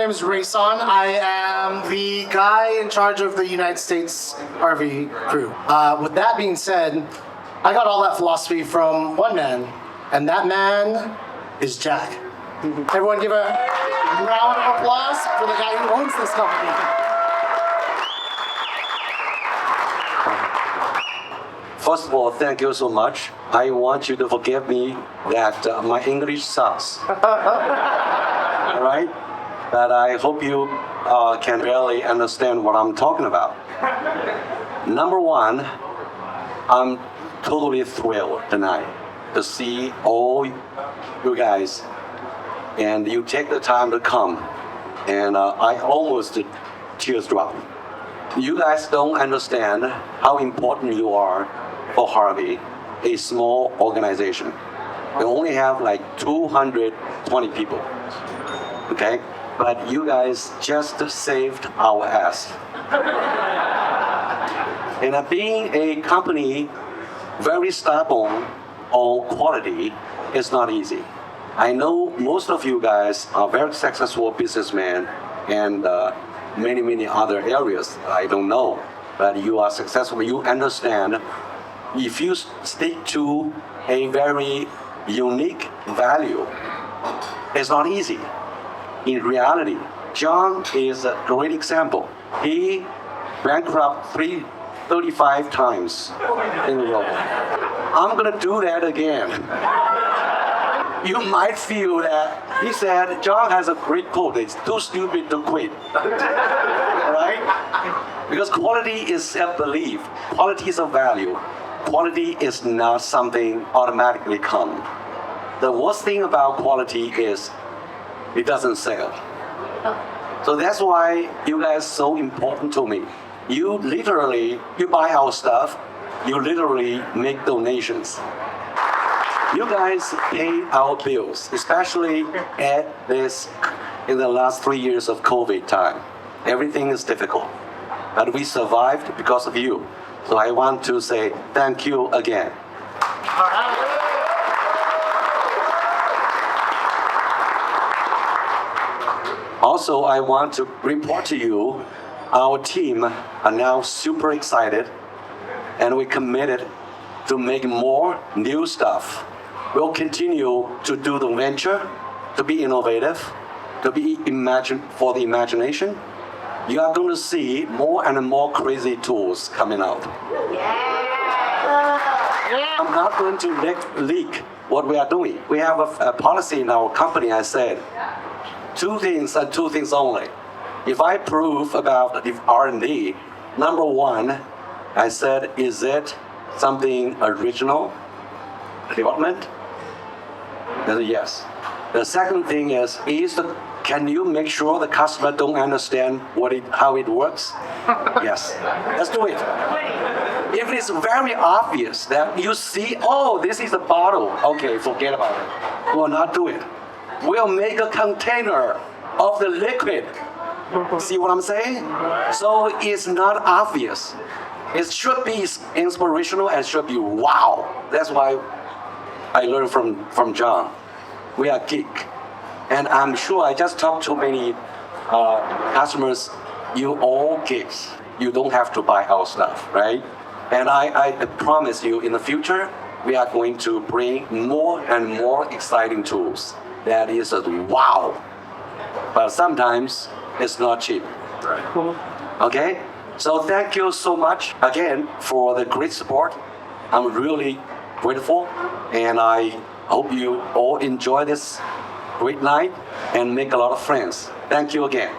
name is Rayson. I am the guy in charge of the United States Harvey crew. With that being said, I got all that philosophy from one man, and that man is Jack. Everyone give a round of applause for the guy who owns this company. First of all, thank you so much. I want you to forgive me that my English sucks. All right? But I hope you can really understand what I'm talking about. Number one, I'm totally thrilled tonight to see all you guys, and you take the time to come, and I almost tears drop. You guys don't understand how important you are for Harvey, a small organization. We only have like 220 people, okay? But you guys just saved our ass. And being a company very stubborn on quality is not easy. I know most of you guys are very successful businessmen and many other areas I don't know, but you are successful. You understand if you stick to a very unique value, it's not easy. In reality, John is a great example. He bankrupt 35 times in a row. I'm gonna do that again. You might feel that he said John has a great quote. It's too stupid to quit, right? Because quality is self-belief. Quality is a value. Quality is not something automatically come. The worst thing about quality is it doesn't sell. So that's why you guys are so important to me. You buy our stuff, you literally make donations. You guys pay our bills, especially in the last 3 years of COVID time. Everything is difficult, but we survived because of you. So I want to say thank you again. Also, I want to report to you, our team are now super excited, and we're committed to make more new stuff. We'll continue to do the venture, to be innovative, to be for the imagination. You are going to see more and more crazy tools coming out. I'm not going to leak what we are doing. We have a policy in our company. I said, two things and two things only. If I prove about the R&D, number one, I said, is it something original development? They said, yes. The second thing is can you make sure the customer don't understand how it works? Yes. Let's do it. If it's very obvious that you see, oh, this is a bottle, okay, forget about it. We'll not do it. We'll make a container of the liquid. See what I'm saying? So it's not obvious. It should be inspirational and should be wow. That's why I learned from John. We are geek. And I'm sure I just talked to many customers. You all geeks. You don't have to buy our stuff, right? And I promise you in the future, we are going to bring more and more exciting tools. That is a wow. But sometimes it's not cheap. Right. Okay? So thank you so much again for the great support. I'm really grateful, and I hope you all enjoy this great night and make a lot of friends. Thank you again.